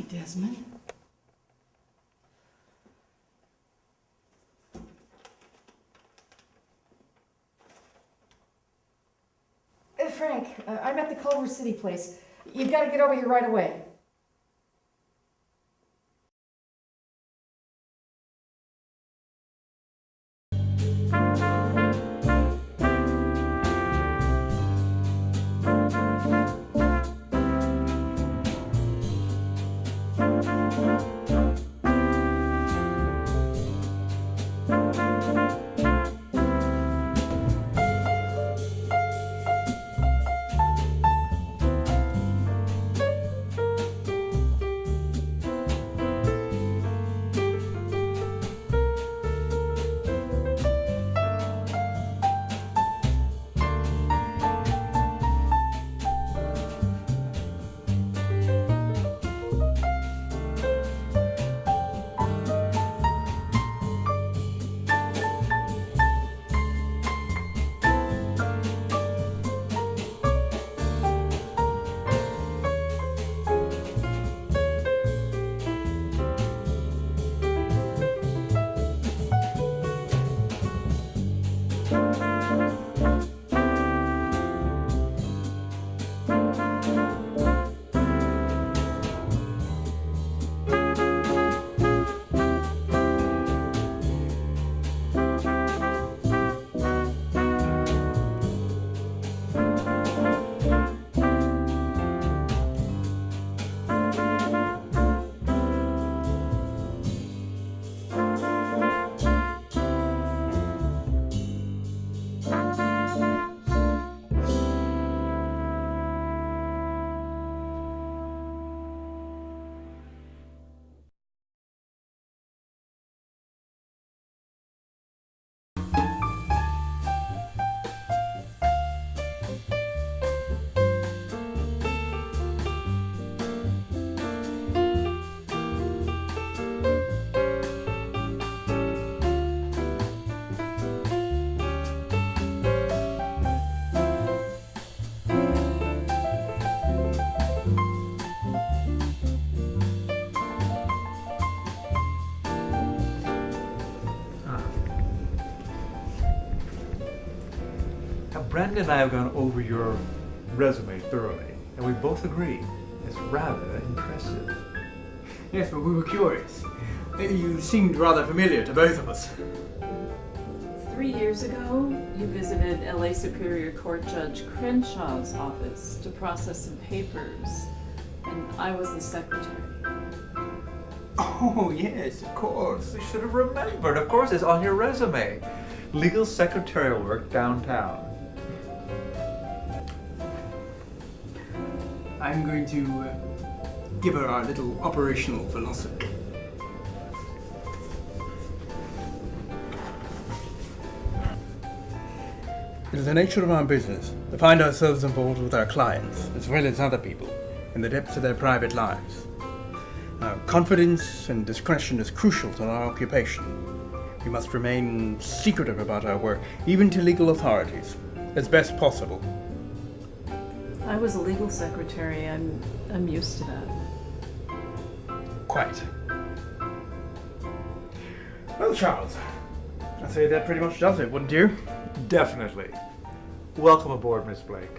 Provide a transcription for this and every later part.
Desmond. Frank, I'm at the Culver City place. You've got to get over here right away. Brandon and I have gone over your resume thoroughly, and we both agree it's rather impressive. Yes, but we were curious. You seemed rather familiar to both of us. 3 years ago, you visited LA Superior Court Judge Crenshaw's office to process some papers, and I was the secretary. Oh, yes, of course. You should have remembered. Of course, it's on your resume. Legal secretarial work downtown. I'm going to give her our little operational philosophy. It is the nature of our business to find ourselves involved with our clients, as well as other people, in the depths of their private lives. Confidence and discretion is crucial to our occupation. We must remain secretive about our work, even to legal authorities, as best possible. I was a legal secretary. I'm used to that. Quite. Well, Charles, I'd say that pretty much does it, wouldn't you? Definitely. Welcome aboard, Miss Blake.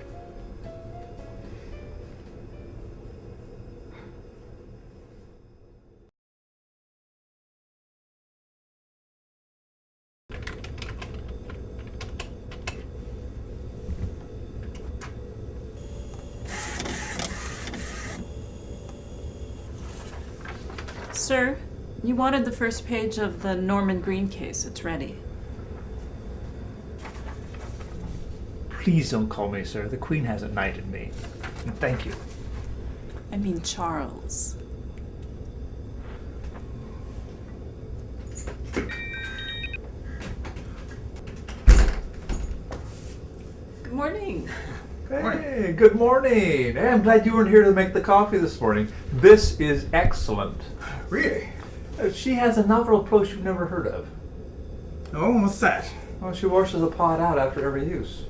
Sir, you wanted the first page of the Norman Green case. It's ready. Please don't call me sir. The Queen hasn't knighted me. And thank you. I mean Charles. Good morning. Hey, good morning. Hey, I'm glad you weren't here to make the coffee this morning. This is excellent. Really? She has a novel approach you've never heard of. Oh, what's that? Well, she washes the pot out after every use.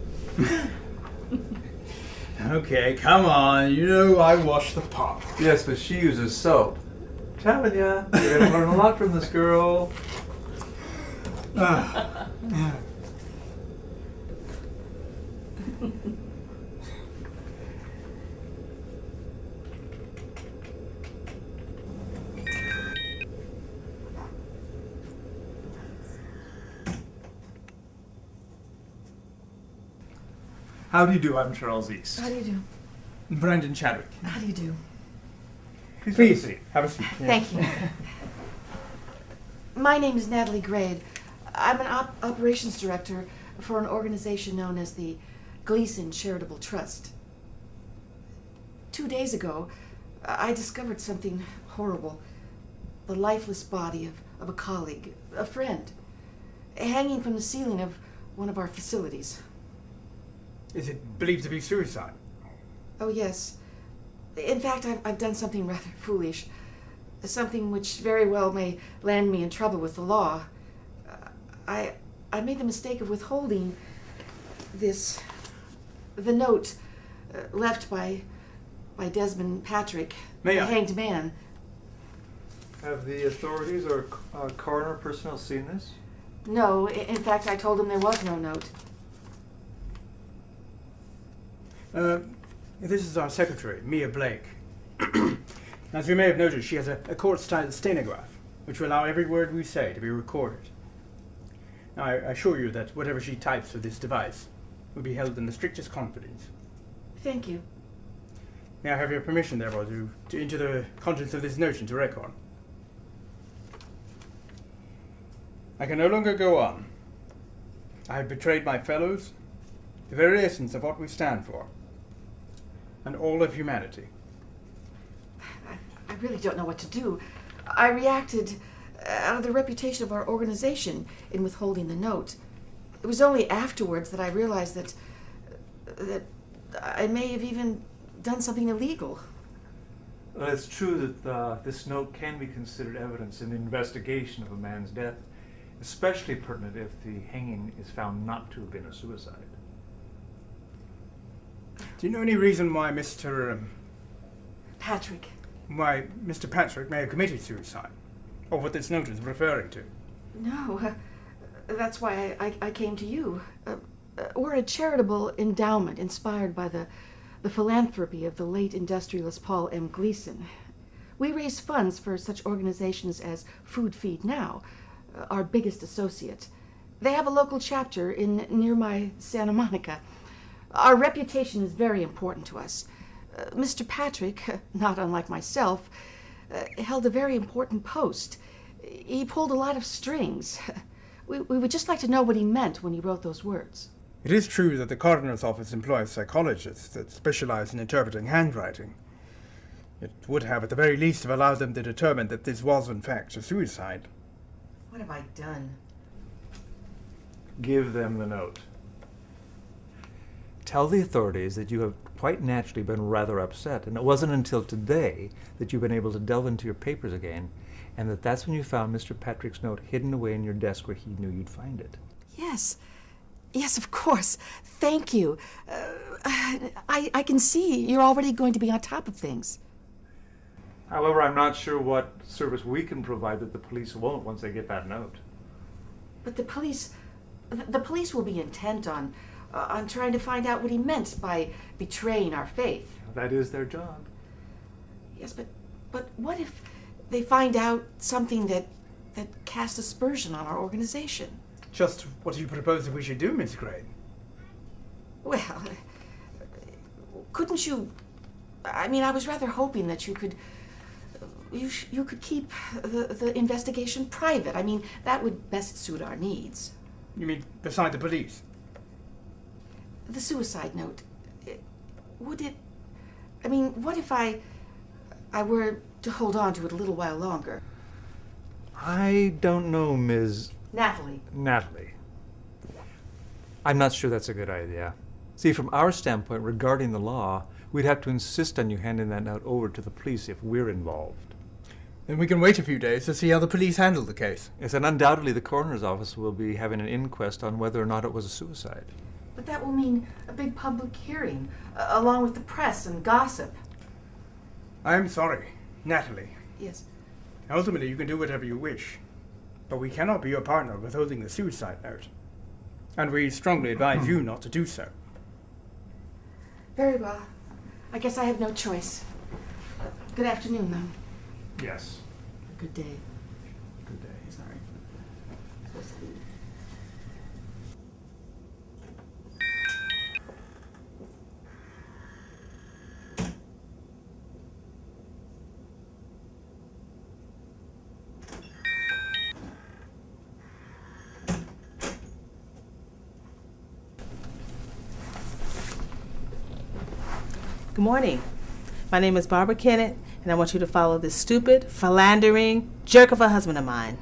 Okay, come on. You know I wash the pot. Yes, but she uses soap. telling you, you're gonna learn a lot from this girl. Yeah. How do you do? I'm Charles East. How do you do? Brandon Chadwick. How do you do? Please, have a seat. Thank you. My name is Natalie Grade. I'm an operations director for an organization known as the Gleason Charitable Trust. 2 days ago, I discovered something horrible. The lifeless body of a colleague, a friend, hanging from the ceiling of one of our facilities. Is it believed to be suicide? Oh, yes. In fact, I've done something rather foolish. Something which very well may land me in trouble with the law. I made the mistake of withholding the note left by Desmond Patrick, May the I? hanged man. Have the authorities or coroner personnel seen this? No, in fact, I told him there was no note. This is our secretary, Mia Blake. As you may have noticed, she has a court-style stenograph, which will allow every word we say to be recorded. Now, I assure you that whatever she types with this device will be held in the strictest confidence. Thank you. May I have your permission, therefore, to enter the contents of this note into record? I can no longer go on. I have betrayed my fellows, the very essence of what we stand for, and all of humanity. I really don't know what to do. I reacted out of the reputation of our organization in withholding the note. It was only afterwards that I realized that I may have even done something illegal. Well, it's true that this note can be considered evidence in the investigation of a man's death, especially pertinent if the hanging is found not to have been a suicide. Do you know any reason why Mr. Patrick. Patrick may have committed suicide? Or what this note is referring to? No, that's why I came to you. We're a charitable endowment inspired by the philanthropy of the late industrialist Paul M. Gleason. We raise funds for such organizations as Food Feed Now, our biggest associate. They have a local chapter in nearby Santa Monica. Our reputation is very important to us. Mr. Patrick, not unlike myself, held a very important post. He pulled a lot of strings. We would just like to know what he meant when he wrote those words. It is true that the coroner's office employs psychologists that specialize in interpreting handwriting. It would have, at the very least, have allowed them to determine that this was, in fact, a suicide. What have I done? Give them the note. Tell the authorities that you have quite naturally been rather upset, and it wasn't until today that you've been able to delve into your papers again, and that's when you found Mr. Patrick's note hidden away in your desk where he knew you'd find it. Yes. Yes, of course. Thank you. I can see you're already going to be on top of things. However, I'm not sure what service we can provide that the police won't once they get that note. But the police will be intent on trying to find out what he meant by betraying our faith. That is their job. Yes, but what if they find out something that casts aspersion on our organization? Just what do you propose that we should do, Miss Gray? Well, couldn't you... I mean, I was rather hoping that you could keep the investigation private. I mean, that would best suit our needs. You mean beside the police? The suicide note. Would it... I mean, what if I were to hold on to it a little while longer? I don't know, Ms. Natalie. I'm not sure that's a good idea. See, from our standpoint regarding the law, we'd have to insist on you handing that note over to the police if we're involved. Then we can wait a few days to see how the police handle the case. Yes, and undoubtedly the coroner's office will be having an inquest on whether or not it was a suicide. But that will mean a big public hearing, along with the press and gossip. I am sorry, Natalie. Yes. Ultimately, you can do whatever you wish, but we cannot be your partner withholding the suicide note. And we strongly advise you not to do so. Very well. I guess I have no choice. Good afternoon, then. Yes. Good day. Good day. Sorry. Good morning. My name is Barbara Kennett, and I want you to follow this stupid, philandering jerk of a husband of mine.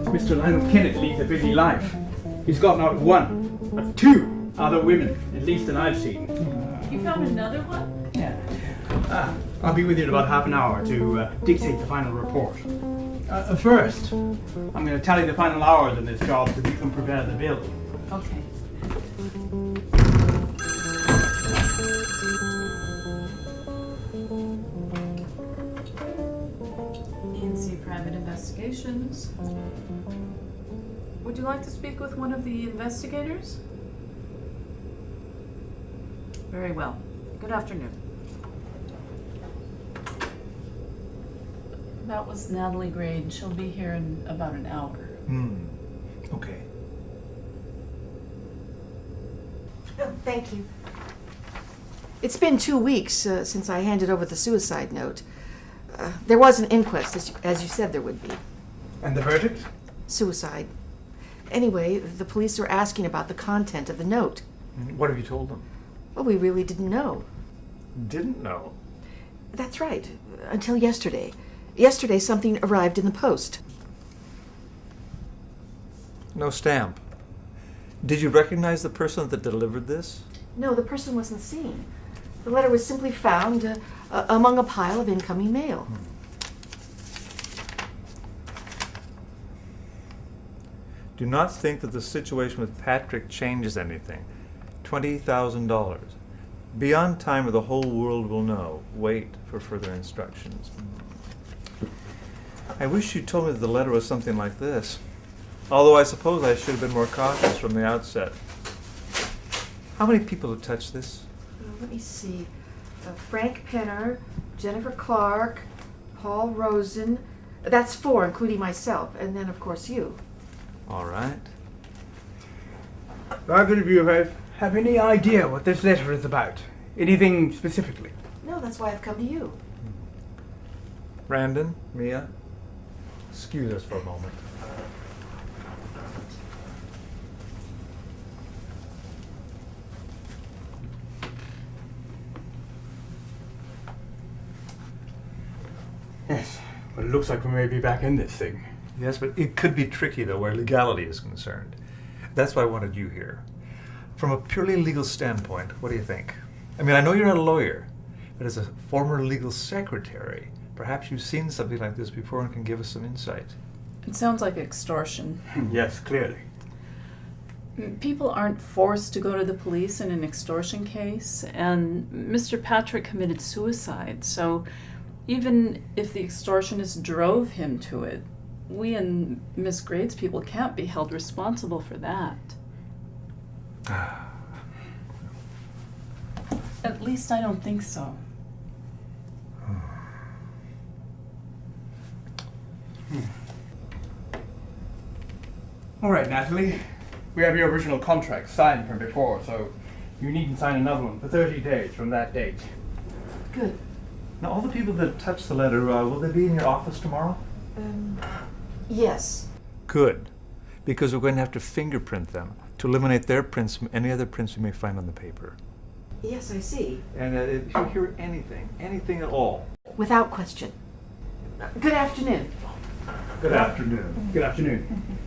Mr. Lionel Kennett leads a busy life. He's got not one, but two other women, at least that I've seen. You found another one? Yeah. I'll be with you in about half an hour to dictate the final report. First, I'm going to tally the final hours in this job so we can prepare the bill. Okay. E&C Private Investigations. Would you like to speak with one of the investigators? Very well. Good afternoon. That was Natalie Grade. She'll be here in about an hour. Okay. Oh, thank you. It's been 2 weeks since I handed over the suicide note. There was an inquest, as you said there would be. And the verdict? Suicide. Anyway, the police are asking about the content of the note. What have you told them? Well, we really didn't know. Didn't know. That's right, until yesterday. Yesterday, something arrived in the post. No stamp. Did you recognize the person that delivered this? No, the person wasn't seen. The letter was simply found among a pile of incoming mail. Do not think that the situation with Patrick changes anything. $20,000. Beyond time or the whole world will know. Wait for further instructions. I wish you told me that the letter was something like this. Although I suppose I should have been more cautious from the outset. How many people have touched this? Let me see. Frank Penner, Jennifer Clark, Paul Rosen. That's 4, including myself. And then, of course, you. All right. Do either of you have any idea what this letter is about? Anything specifically? No, that's why I've come to you. Brandon, Mia, excuse us for a moment. Yes. Well, it looks like we may be back in this thing. Yes, but it could be tricky, though, where legality is concerned. That's why I wanted you here. From a purely legal standpoint, what do you think? I mean, I know you're not a lawyer, but as a former legal secretary, perhaps you've seen something like this before and can give us some insight. It sounds like extortion. Yes, clearly. People aren't forced to go to the police in an extortion case, and Mr. Patrick committed suicide, so even if the extortionist drove him to it, we and Miss Grade's people can't be held responsible for that. At least I don't think so. All right, Natalie. We have your original contract signed from before, so you needn't sign another one for 30 days from that date. Good. Now, all the people that touched the letter, will they be in your office tomorrow? Yes. Good, because we're going to have to fingerprint them to eliminate their prints from any other prints we may find on the paper. Yes, I see. And if you hear anything at all. Without question. Good afternoon. Good afternoon. Good afternoon.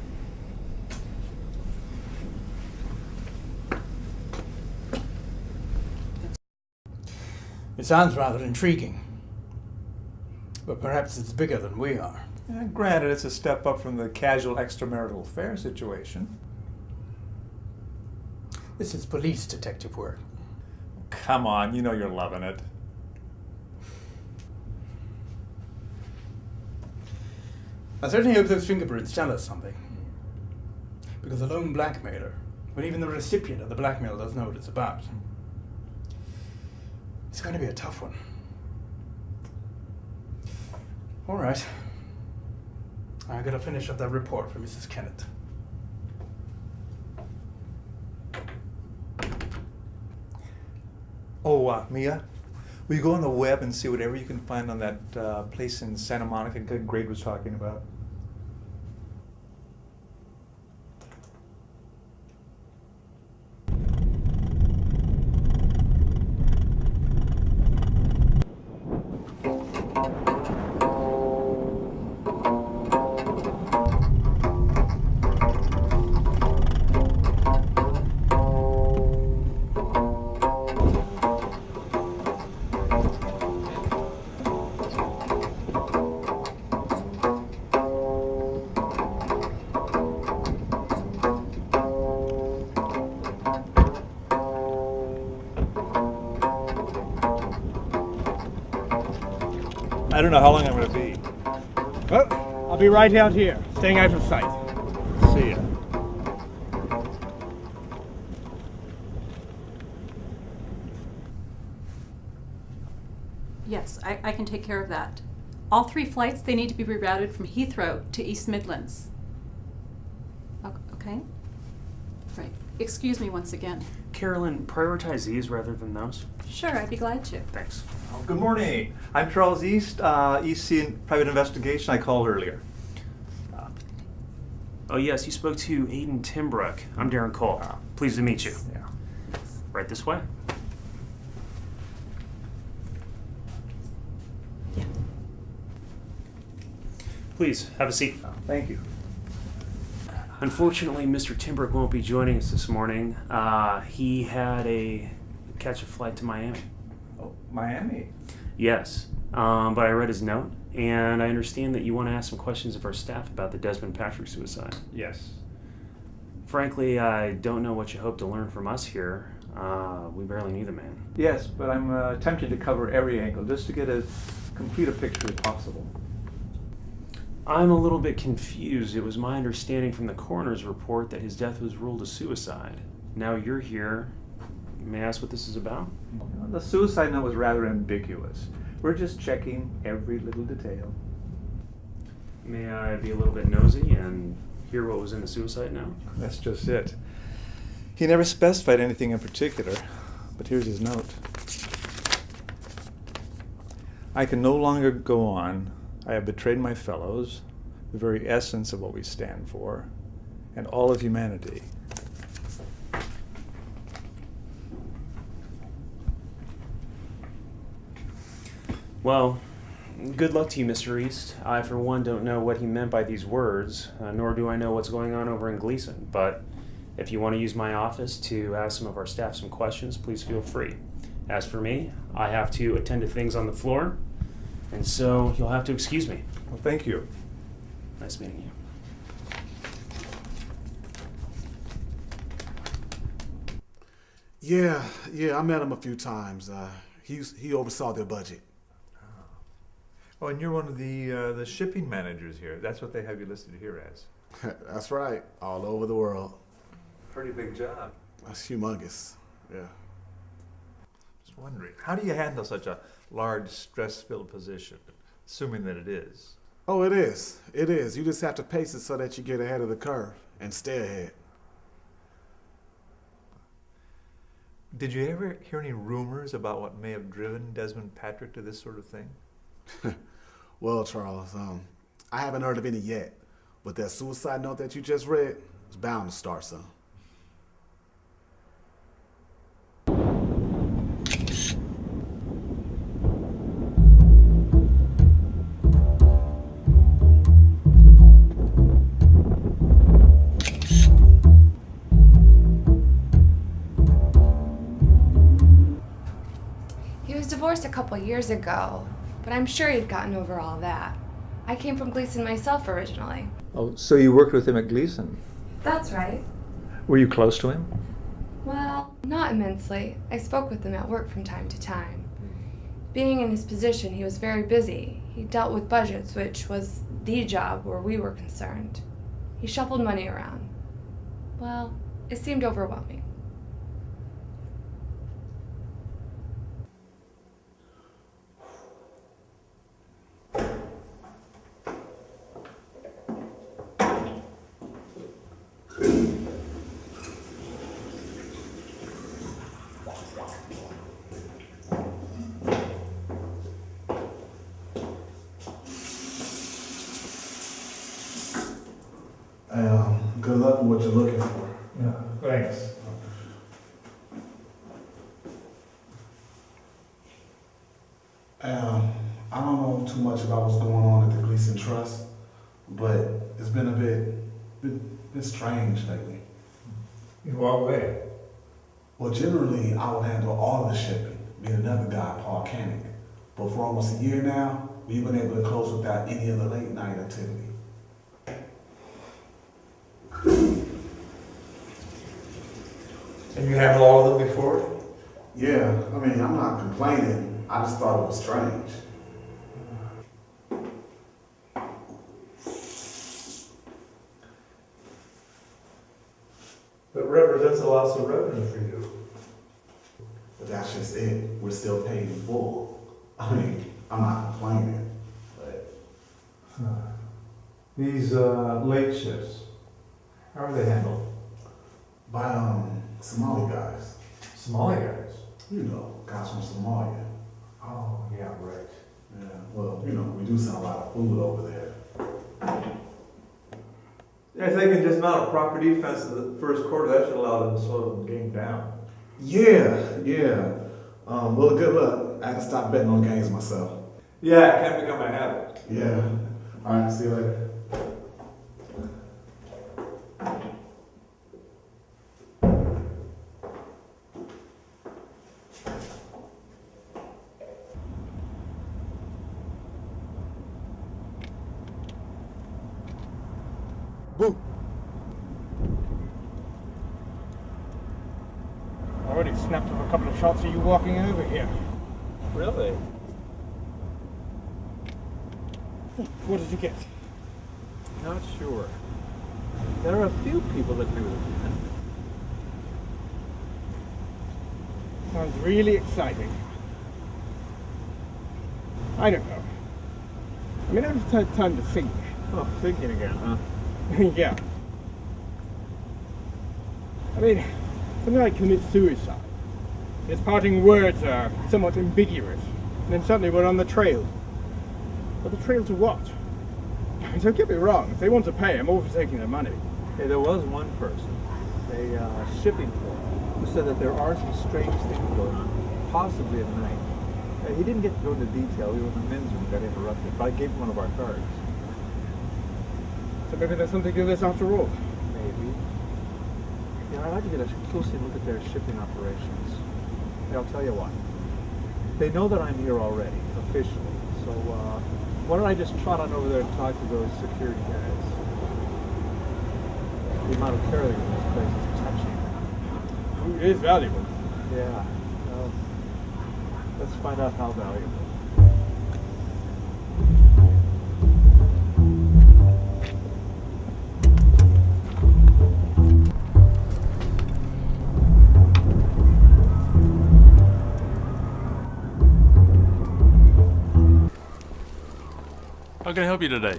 It sounds rather intriguing, but perhaps it's bigger than we are. Granted, it's a step up from the casual extramarital affair situation. This is police detective work. Come on, you know you're loving it. I certainly hope those fingerprints tell us something. Because a lone blackmailer, when even the recipient of the blackmail doesn't know what it's about, it's going to be a tough one. All right. I gotta finish up that report for Mrs. Kennett. Oh, Mia, will you go on the web and see whatever you can find on that place in Santa Monica Greg was talking about? I don't know how long I'm going to be. Well, I'll be right out here, staying out of sight. See ya. Yes, I can take care of that. All 3 flights, they need to be rerouted from Heathrow to East Midlands. Okay? Right. Excuse me once again. Carolyn, prioritize these rather than those. Sure, I'd be glad to. Thanks. Oh, good morning. I'm Charles East, EC Private Investigation. I called earlier. Oh yes, you spoke to Aiden Timbrook. I'm Darren Cole. Pleased to meet you. Yeah. Right this way. Yeah. Please, have a seat. Thank you. Unfortunately, Mr. Timbrook won't be joining us this morning. He had a catch a flight to Miami. Oh, Miami. Yes, but I read his note, and I understand that you want to ask some questions of our staff about the Desmond Patrick suicide. Yes. Frankly, I don't know what you hope to learn from us here. We barely knew the man. Yes, but I'm attempting to cover every angle just to get as complete a picture as possible. I'm a little bit confused. It was my understanding from the coroner's report that his death was ruled a suicide. Now you're here. May I ask what this is about? The suicide note was rather ambiguous. We're just checking every little detail. May I be a little bit nosy and hear what was in the suicide note? That's just it. He never specified anything in particular, but here's his note. I can no longer go on. I have betrayed my fellows, the very essence of what we stand for, and all of humanity. Well, good luck to you, Mr. East. I, for one, don't know what he meant by these words, nor do I know what's going on over in Gleason, but if you want to use my office to ask some of our staff some questions, please feel free. As for me, I have to attend to things on the floor, and so you'll have to excuse me. Well, thank you. Nice meeting you. Yeah, I met him a few times. He oversaw their budget. Oh, and you're one of the shipping managers here. That's what they have you listed here as. That's right, all over the world. Pretty big job. That's humongous, yeah. Just wondering, how do you handle such a large, stress-filled position, assuming that it is? Oh, it is. It is. You just have to pace it so that you get ahead of the curve and stay ahead. Did you ever hear any rumors about what may have driven Desmond Patrick to this sort of thing? Well, Charles, I haven't heard of any yet, but that suicide note that you just read is bound to start some. couple years ago, but I'm sure he'd gotten over all that. I came from Gleason myself originally. Oh, so you worked with him at Gleason? That's right. Were you close to him? Well, not immensely. I spoke with him at work from time to time. Being in his position, he was very busy. He dealt with budgets, which was the job where we were concerned. He shuffled money around. Well, it seemed overwhelming. Good luck with what you're looking for. Yeah, thanks. I don't know too much about what's going on at the Gleason Trust, but it's been a bit strange lately. In what way? Well, generally, I would handle all of the shipping, being another guy, Paul Canning. But for almost a year now, we've been able to close without any other late night activity. And you handled all of them before? Yeah, I mean, I'm not complaining. I just thought it was strange. But represents a loss of revenue for you. But that's just it. We're still paid in full. I mean, I'm not complaining, but... These late shifts, how are they handled? By, Somali guys. Somali guys? You know, guys from Somalia. Oh, yeah, right. Yeah, well, you know, we do send a lot of food over there. Yeah, if they can just mount a proper defense in the first quarter, that should allow them to slow the game down. Yeah. Well, good luck. I had to stop betting on games myself. Yeah, it can become a habit. Yeah. All right, see you later. Boo! I already snapped up a couple of shots of you walking over here. Really? What did you get? Not sure. There are a few people that do it. Sounds really exciting. I don't know. I mean, I've had time to think. Oh, thinking again, huh? Yeah. I mean, something like commit suicide. His parting words are somewhat ambiguous. And then suddenly we're on the trail. But the trail to what? Don't get me wrong, if they want to pay, I'm all for taking their money. Hey, there was one person, a shipping clerk, who said that there are some strange things going on, possibly at night. He didn't get to go into detail. We were in the men's room, got interrupted, but I gave him one of our cards. So maybe there's something to this after all. Maybe. Yeah, I'd like to get a closer look at their shipping operations. Hey, I'll tell you what. They know that I'm here already, officially, so why don't I just trot on over there and talk to those security guys? The amount of care they give this place is touching. Food is valuable. Yeah. Well, let's find out how valuable. How can I help you today?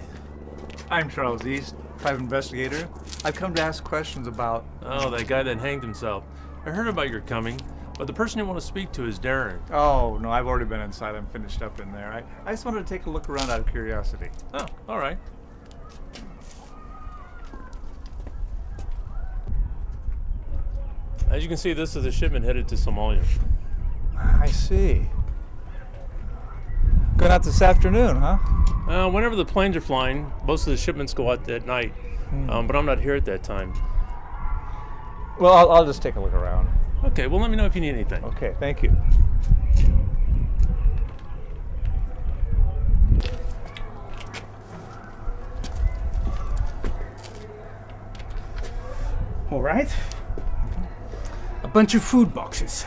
I'm Charles East, private investigator. I've come to ask questions about... Oh, that guy that hanged himself. I heard about your coming, but the person you want to speak to is Darren. Oh, no, I've already been inside. I'm finished up in there. I just wanted to take a look around out of curiosity. Oh, all right. As you can see, this is a shipment headed to Somalia. I see. Going out this afternoon, huh? Whenever the planes are flying, most of the shipments go out that night, but I'm not here at that time. Well, I'll just take a look around. Okay, well, let me know if you need anything. Okay, thank you. All right. A bunch of food boxes.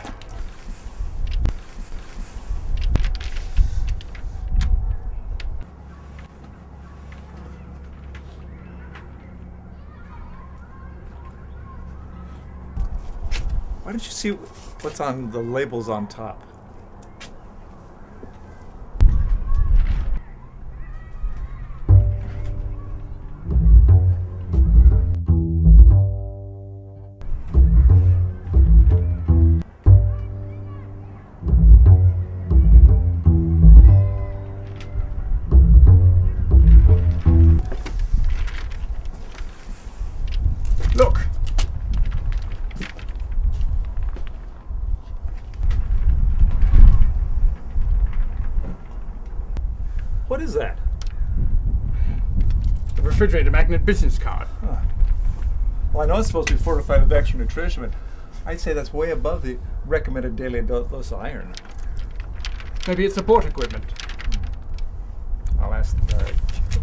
Why don't you see what's on the labels on top? Look. What is that? The refrigerator magnet business card. Huh. Well, I know it's supposed to be fortified with extra nutrition, but I'd say that's way above the recommended daily dose of iron. Maybe it's support equipment. I'll ask.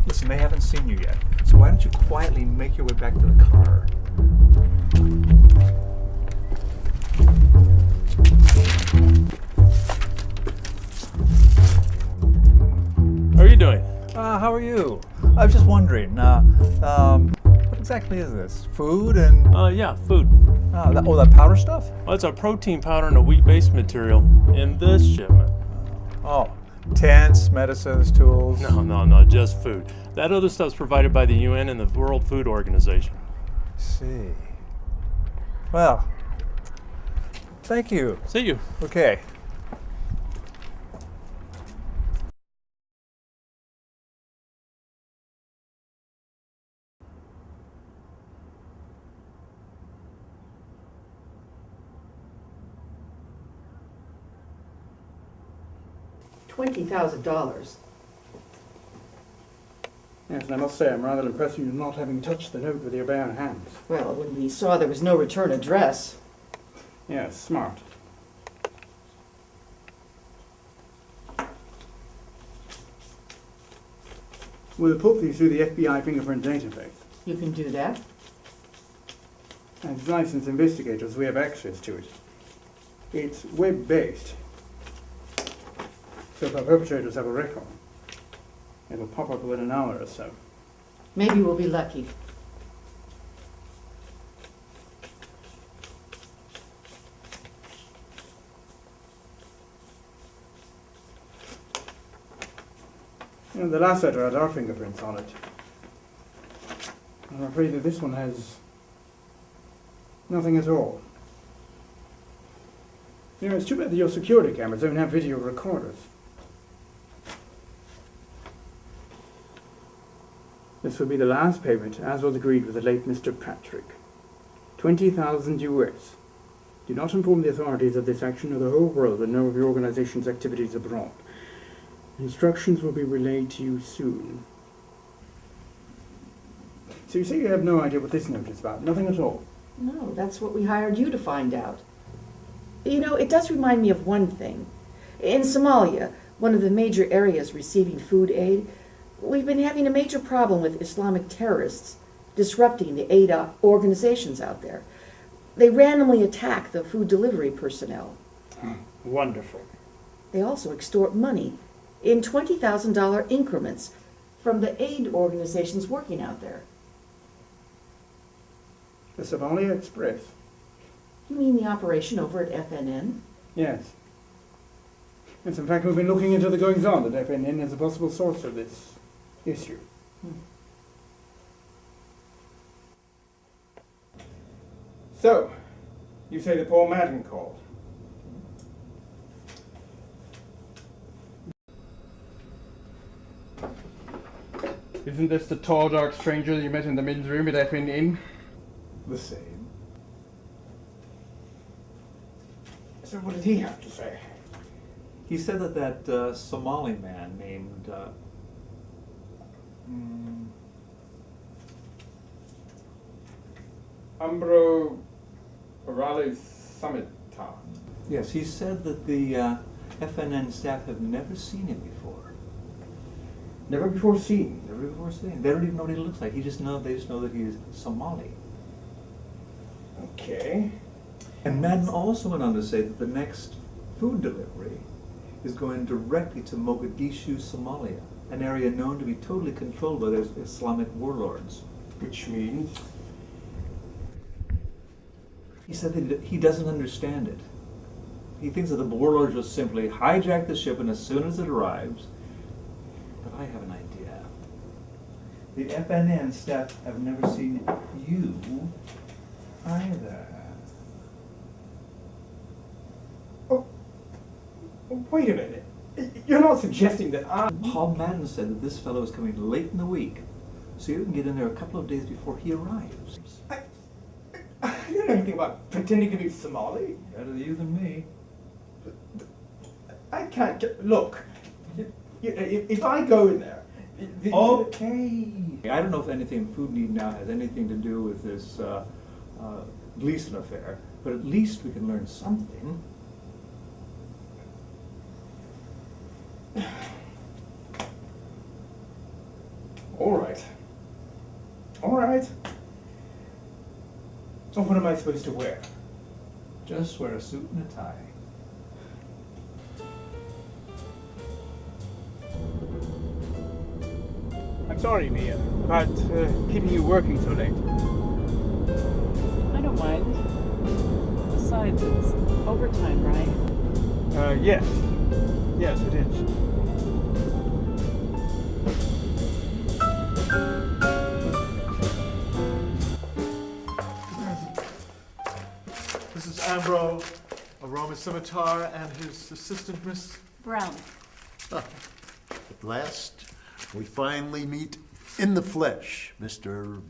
Listen, they haven't seen you yet, so why don't you quietly make your way back to the car? How are you doing? How are you? I was just wondering, what exactly is this? Food and... Yeah, food. that powder stuff? Well, it's a protein powder and a wheat-based material in this shipment. Oh, tents, medicines, tools? No, just food. That other stuff's provided by the UN and the World Food Organization. I see. Well, thank you. See you. Okay. $20,000. Yes, and I must say I'm rather impressed with you not having touched the note with your bare hands. Well, when we saw there was no return address. Yes, smart. We'll put these through the FBI fingerprint database. You can do that? As licensed investigators, we have access to it. It's web-based, so if our perpetrators have a record, it'll pop up within an hour or so. Maybe we'll be lucky. You know, the last letter had our fingerprints on it. I'm afraid that this one has nothing at all. You know, it's too bad that your security cameras don't have video recorders. This will be the last payment, as was agreed with the late Mr. Patrick. 20,000 US. Do not inform the authorities of this action, or the whole world will know of your organization's activities abroad. Instructions will be relayed to you soon. So you say you have no idea what this note is about? Nothing at all? No, that's what we hired you to find out. You know, it does remind me of one thing. In Somalia, one of the major areas receiving food aid, we've been having a major problem with Islamic terrorists disrupting the aid organizations out there. They randomly attack the food delivery personnel. Wonderful. They also extort money in $20,000 increments from the aid organizations working out there. The Somalia Express? You mean the operation over at FNN? Yes. Yes, in fact, we've been looking into the goings-on at FNN as a possible source of this issue. So, you say that Paul Madden called? Isn't this the tall, dark stranger you met in the men's room at FNN? The same. So what did he have to say? He said that Somali man named... Umbro Orales Summita. Yes, he said that the FNN staff have never seen him before. Never before seen. Never before seen. They don't even know what he looks like. They just know that he's Somali. Okay. And Madden also went on to say that the next food delivery is going directly to Mogadishu, Somalia, an area known to be totally controlled by those Islamic warlords. Which means? He said that he doesn't understand it. He thinks that the warlords will simply hijack the shipment as soon as it arrives. But I have an idea. The FNN staff have never seen you either. Oh, wait a minute. You're not suggesting that I... Paul Madden said that this fellow is coming late in the week, so you can get in there a couple of days before he arrives. I don't know anything about pretending to be Somali. Better you than me. I can't get... Look, if I go in there... Okay. I don't know if anything Food Need now has anything to do with this Gleason affair, but at least we can learn something. All right. All right. So what am I supposed to wear? Just wear a suit and a tie. I'm sorry, Mia, about keeping you working so late. I don't mind. Besides, it's overtime, right? Yes. Yes, it is. This is Ambro, Aroma Scimitar, and his assistant, Miss Brown. At last, we finally meet in the flesh, Mr.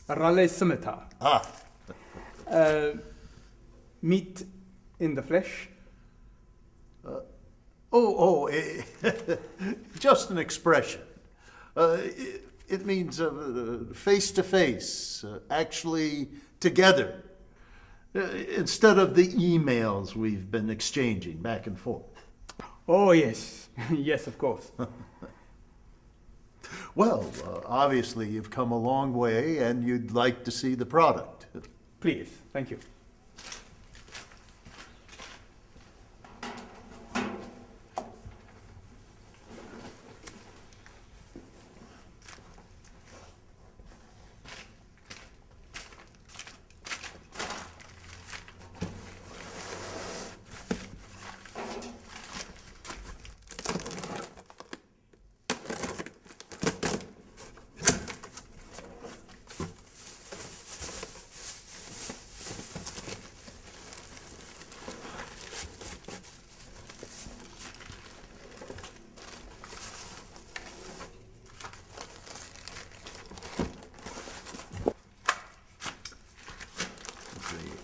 Raleigh Scimitar. Ah. Meat in the flesh? Just an expression. It means face to face, actually together, instead of the emails we've been exchanging back and forth. Oh, yes. Yes, of course. Well, obviously you've come a long way and you'd like to see the product. Please, thank you.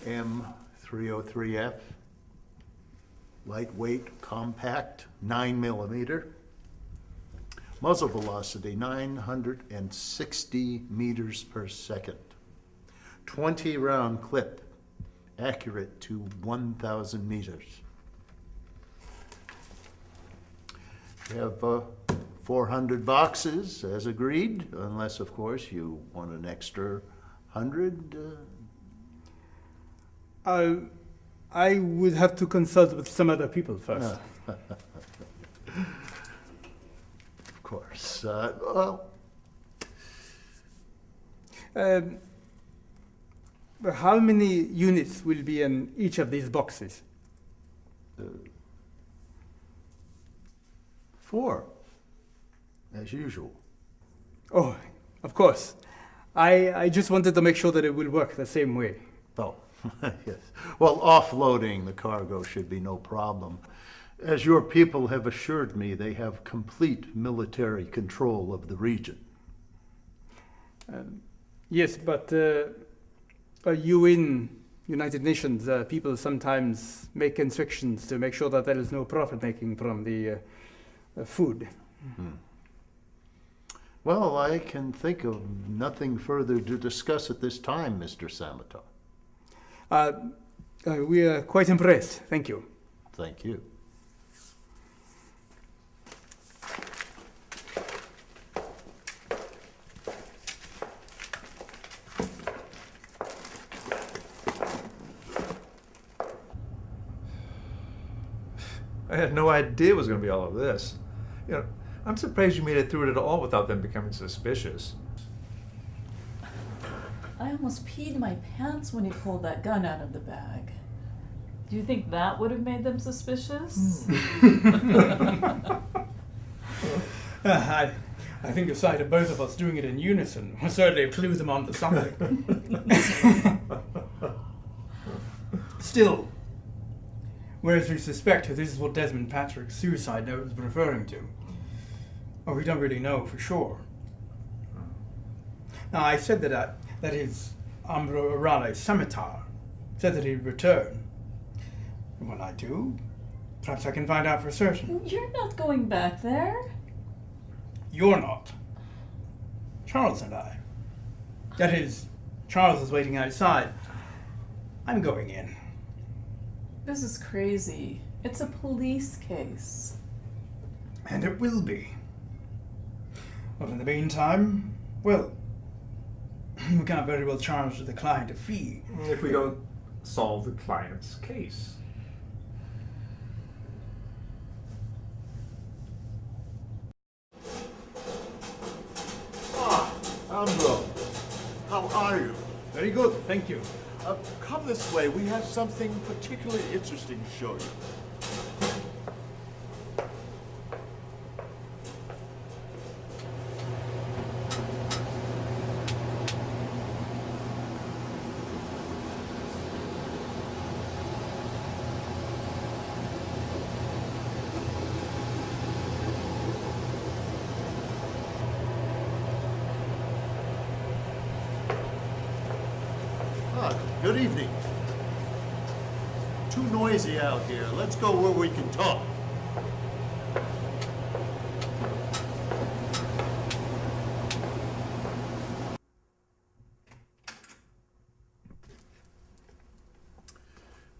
M303F, lightweight, compact, 9mm, muzzle velocity 960 meters per second, 20 round clip, accurate to 1,000 meters. We have 400 boxes as agreed, unless of course you want an extra 100. I would have to consult with some other people first. Of course. Well. How many units will be in each of these boxes? 4, as usual. Oh, of course. I just wanted to make sure that it will work the same way. Oh, yes. Well, offloading the cargo should be no problem. As your people have assured me, they have complete military control of the region. Yes, but UN, United Nations, people sometimes make instructions to make sure that there is no profit making from the food. Well, I can think of nothing further to discuss at this time, Mr. Scimitar. We are quite impressed. Thank you. Thank you. I had no idea it was going to be all of this. You know, I'm surprised you made it through it at all without them becoming suspicious. I almost peed my pants when he pulled that gun out of the bag. Do you think that would have made them suspicious? I think the sight of both of us doing it in unison will certainly clue them on to something. Still, whereas we suspect this is what Desmond Patrick's suicide note was referring to, well, we don't really know for sure. Now, I said that his Ambrorale scimitar said that he'd return. And when I do, perhaps I can find out for certain. You're not going back there. You're not. Charles and I. That is, Charles is waiting outside. I'm going in. This is crazy. It's a police case. And it will be. But in the meantime, well, we can't very well charge the client a fee. If we don't solve the client's case. Ambro, how are you? Very good, thank you. Come this way. We have something particularly interesting to show you. Good evening. Too noisy out here. Let's go where we can talk.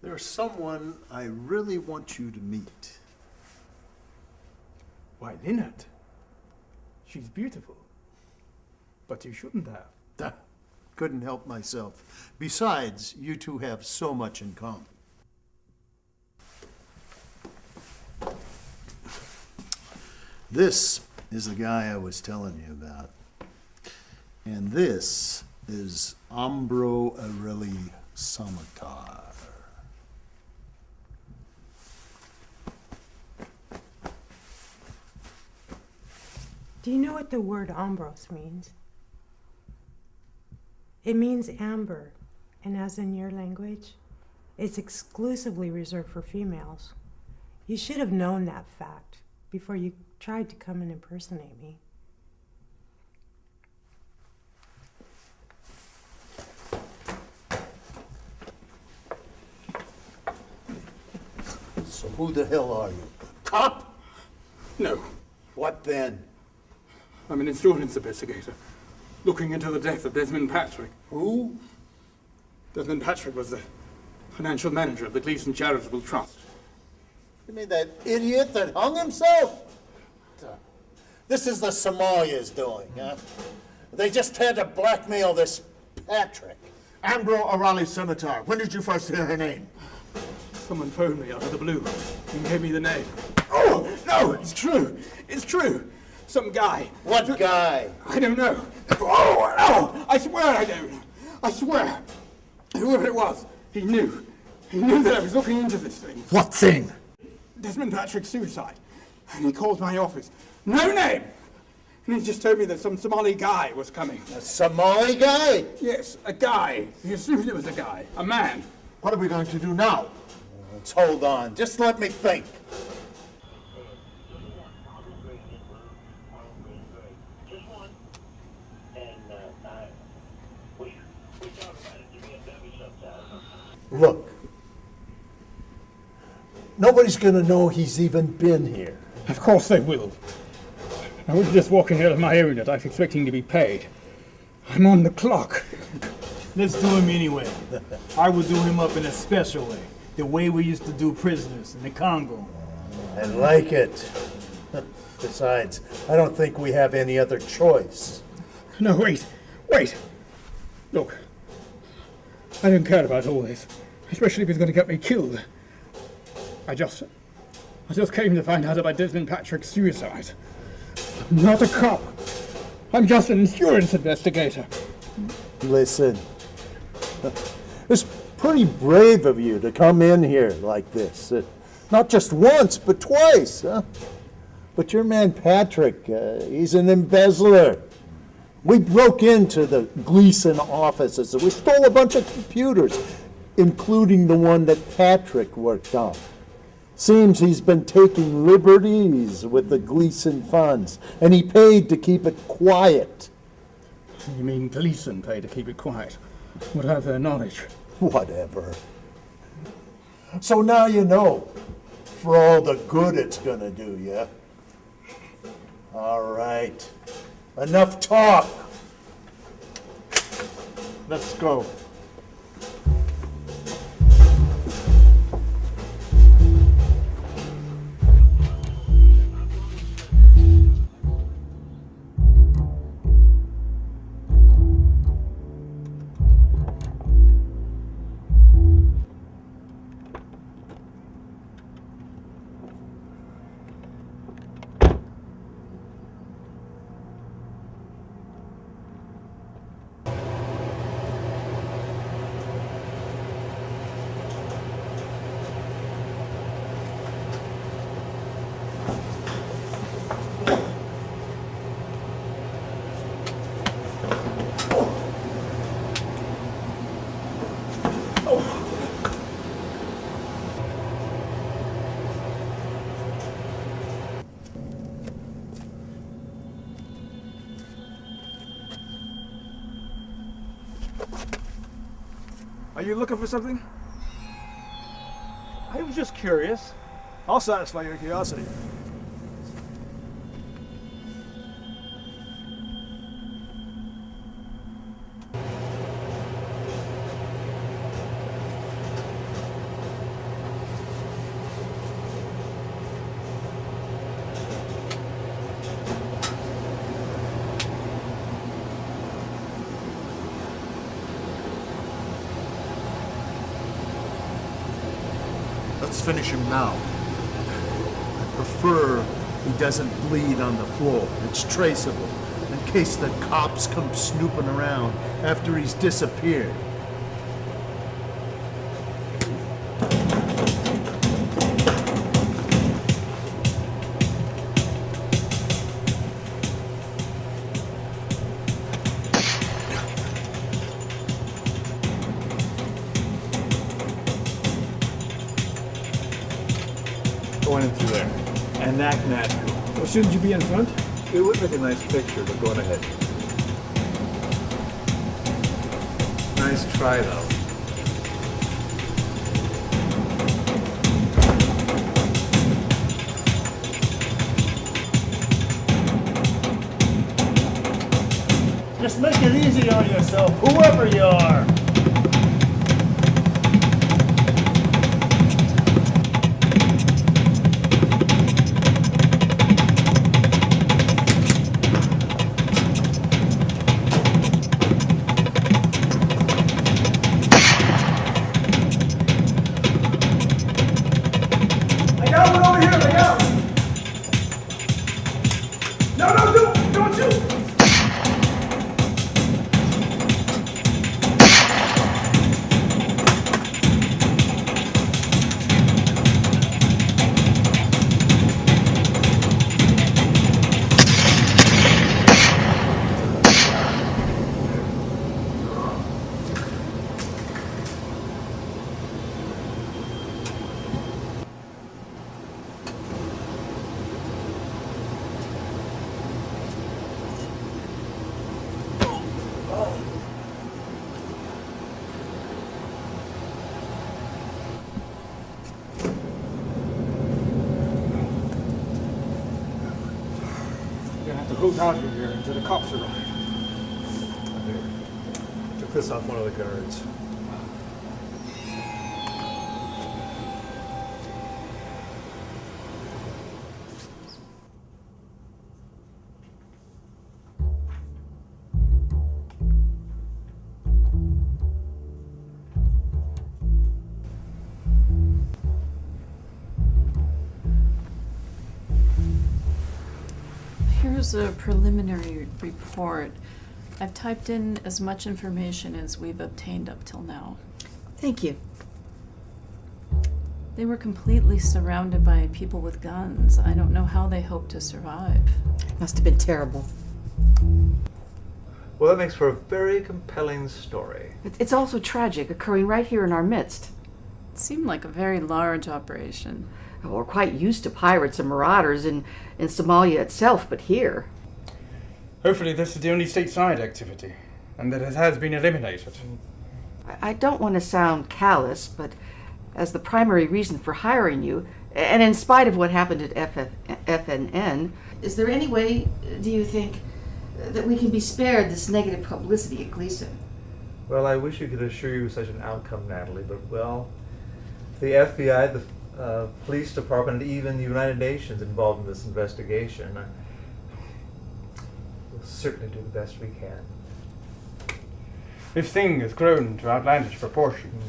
There's someone I really want you to meet. Why, Lynette. She's beautiful. But you shouldn't have. Couldn't help myself. Besides, you two have so much in common. This is the guy I was telling you about. And this is Ambrorale scimitar. Do you know what the word ambros means? It means amber, and as in your language, it's exclusively reserved for females. You should have known that fact before you tried to come and impersonate me. So who the hell are you? Cop? No. What then? I'm an insurance investigator, looking into the death of Desmond Patrick. Who? Desmond Patrick was the financial manager of the Gleason Charitable Trust. You mean that idiot that hung himself? This is the Somalia's doing, huh? They just had to blackmail this Patrick. Ambrorale scimitar. When did you first hear her name? Someone phoned me out of the blue and gave me the name. Oh, no, it's true. It's true. Some guy. What guy? I don't know. Oh, no! I swear I don't. I swear. Whoever it was, he knew. He knew that I was looking into this thing. What thing? Desmond Patrick's suicide. And he called my office. No name! And he just told me that some Somali guy was coming. A Somali guy? Yes, a guy. He assumed it was a guy. A man. What are we going to do now? Let's hold on. Just let me think. Look, nobody's going to know he's even been here. Of course they will. I was just walking out of my unit. I was expecting to be paid. I'm on the clock. Let's do him anyway. I will do him up in a special way, the way we used to do prisoners in the Congo. I like it. Besides, I don't think we have any other choice. No, wait. Look, I don't care about all this, especially if it's going to get me killed. I just I just came to find out about Desmond Patrick's suicide. I'm not a cop. I'm just an insurance investigator. Listen, it's pretty brave of you to come in here like this. Not just once, but twice, huh? But your man Patrick, he's an embezzler. We broke into the Gleason offices. We stole a bunch of computers, including the one that Patrick worked on. Seems he's been taking liberties with the Gleason funds, and he paid to keep it quiet. You mean Gleason paid to keep it quiet? Without their knowledge? Whatever. So now you know, for all the good it's gonna do you. All right. Enough talk. Let's go. Are you looking for something? I was just curious. I'll satisfy your curiosity. Let's finish him now. I prefer he doesn't bleed on the floor. It's traceable, in case the cops come snooping around after he's disappeared. Going in through there. And act natural. Well, shouldn't you be in front? It would make a nice picture, but go on ahead. Nice try, though. Just make it easy on yourself, whoever you are. Who's out here until the cops arrive? Took this off one of the guards. was a preliminary report. I've typed in as much information as we've obtained up till now. Thank you. They were completely surrounded by people with guns. I don't know how they hoped to survive. Must have been terrible. Well, that makes for a very compelling story. It's also tragic, occurring right here in our midst. It seemed like a very large operation. We're quite used to pirates and marauders in Somalia itself, but here... Hopefully this is the only stateside activity, and that it has been eliminated. I don't want to sound callous, but as the primary reason for hiring you, and in spite of what happened at FNN, is there any way, do you think, that we can be spared this negative publicity at Gleason? Well, I wish you could assure you of such an outcome, Natalie, but, well, the FBI, the police department, and even the United Nations involved in this investigation, we'll certainly do the best we can. This thing has grown to outlandish proportions.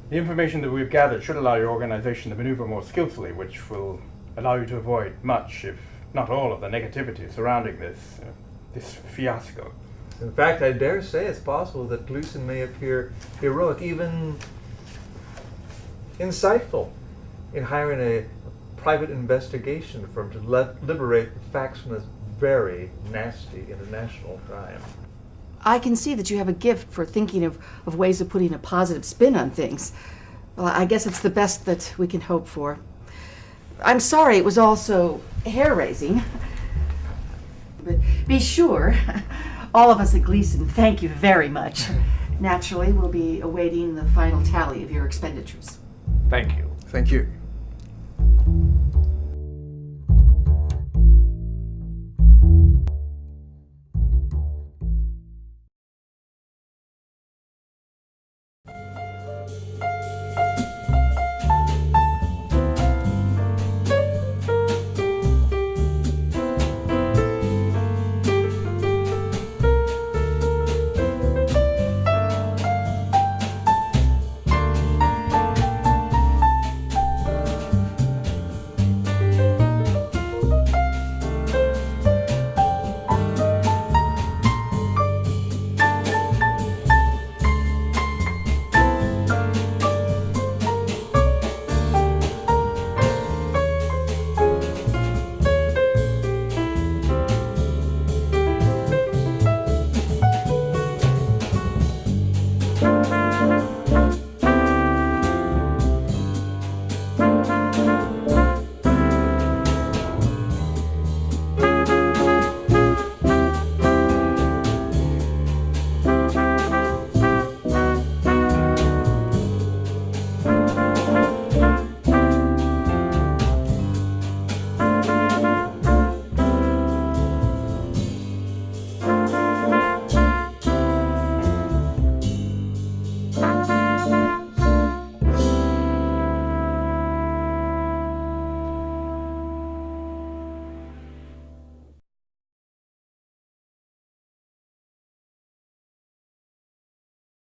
The information that we've gathered should allow your organization to maneuver more skillfully, which will allow you to avoid much, if not all, of the negativity surrounding this fiasco. In fact, I dare say it's possible that Gleason may appear heroic, even insightful, in hiring a private investigation firm to liberate the facts from this very nasty international crime. I can see that you have a gift for thinking of ways of putting a positive spin on things. Well, I guess it's the best that we can hope for. I'm sorry it was all so hair-raising. But be sure, all of us at Gleason thank you very much. Naturally, we'll be awaiting the final tally of your expenditures. Thank you. Thank you.